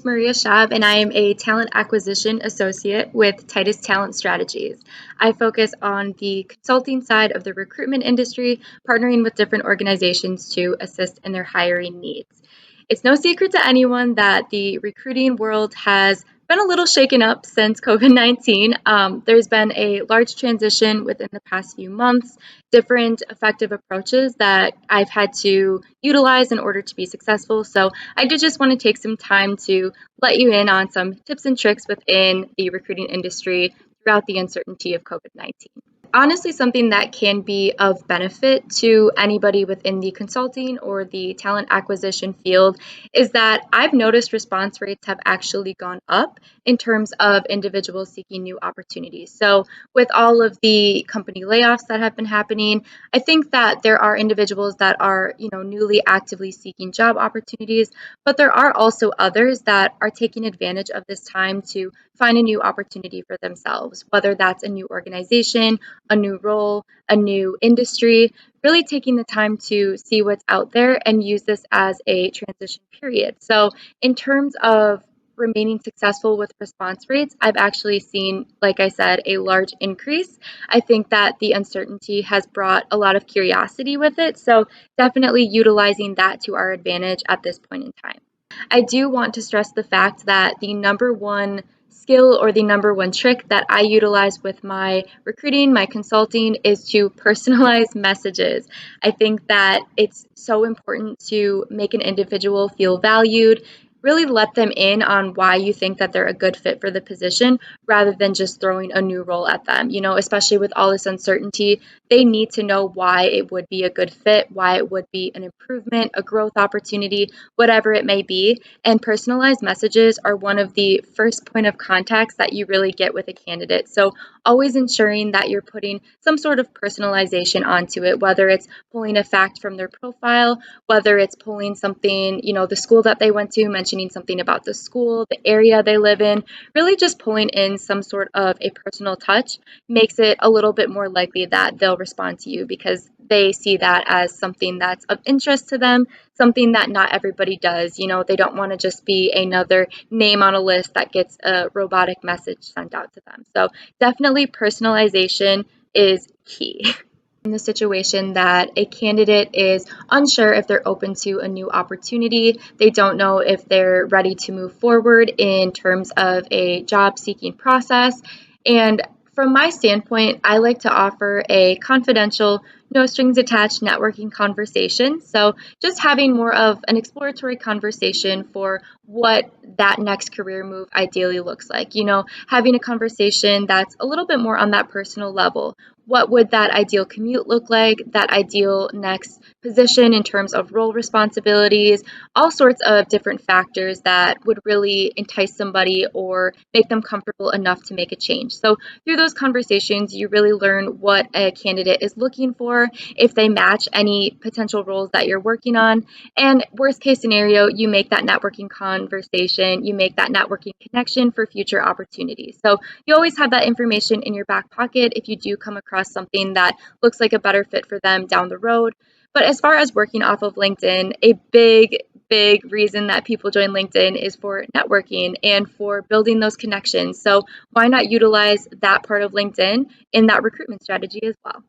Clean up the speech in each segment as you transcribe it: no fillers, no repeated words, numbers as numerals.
Maria Schaab, and I am a Talent Acquisition Associate with Titus Talent Strategies. I focus on the consulting side of the recruitment industry, partnering with different organizations to assist in their hiring needs. It's no secret to anyone that the recruiting world has been a little shaken up since COVID-19. There's been a large transition within the past few months, different effective approaches that I've had to utilize in order to be successful. So I did just want to take some time to let you in on some tips and tricks within the recruiting industry throughout the uncertainty of COVID-19. Honestly, something that can be of benefit to anybody within the consulting or the talent acquisition field is that I've noticed response rates have actually gone up in terms of individuals seeking new opportunities. So with all of the company layoffs that have been happening, I think that there are individuals that are, newly actively seeking job opportunities, but there are also others that are taking advantage of this time to find a new opportunity for themselves, whether that's a new organization, a new role, a new industry, really taking the time to see what's out there and use this as a transition period. So in terms of remaining successful with response rates, I've actually seen, like I said, a large increase. I think that the uncertainty has brought a lot of curiosity with it. So definitely utilizing that to our advantage at this point in time. I do want to stress the fact that the number one skill or the number one trick that I utilize with my recruiting, my consulting, is to personalize messages. I think that it's so important to make an individual feel valued, really let them in on why you think that they're a good fit for the position rather than just throwing a new role at them. Especially with all this uncertainty, they need to know why it would be a good fit, why it would be an improvement, a growth opportunity, whatever it may be. And personalized messages are one of the first point of contacts that you really get with a candidate. So always ensuring that you're putting some sort of personalization onto it, whether it's pulling a fact from their profile, whether it's pulling something, the school that they went to, mentioning something about the school, the area they live in, really just pulling in some sort of a personal touch makes it a little bit more likely that they'll respond to you because they see that as something that's of interest to them, something that not everybody does. They don't want to just be another name on a list that gets a robotic message sent out to them. So definitely personalization is key. In the situation that a candidate is unsure if they're open to a new opportunity, they don't know if they're ready to move forward in terms of a job seeking process. And from my standpoint, I like to offer a confidential, no strings attached networking conversation. So just having more of an exploratory conversation for what that next career move ideally looks like. Having a conversation that's a little bit more on that personal level. What would that ideal commute look like? That ideal next position in terms of role responsibilities, all sorts of different factors that would really entice somebody or make them comfortable enough to make a change. So through those conversations, you really learn what a candidate is looking for, if they match any potential roles that you're working on. And worst case scenario, you make that networking conversation, you make that networking connection for future opportunities. So you always have that information in your back pocket if you do come across something that looks like a better fit for them down the road. But as far as working off of LinkedIn, a big reason that people join LinkedIn is for networking and for building those connections. So why not utilize that part of LinkedIn in that recruitment strategy as well?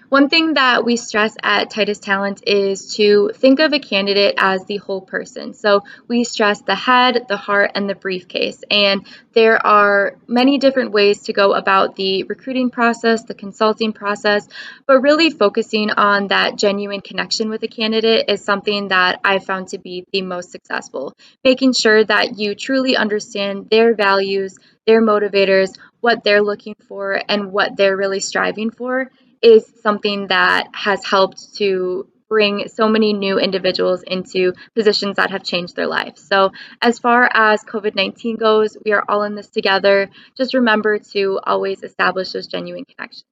One thing that we stress at Titus Talent is to think of a candidate as the whole person. So we stress the head, the heart, and the briefcase. And there are many different ways to go about the recruiting process, the consulting process, but really focusing on that genuine connection with a candidate is something that I found to be the most successful. Making sure that you truly understand their values, their motivators, what they're looking for, and what they're really striving for is something that has helped to bring so many new individuals into positions that have changed their life. So as far as COVID-19 goes, we are all in this together. Just remember to always establish those genuine connections.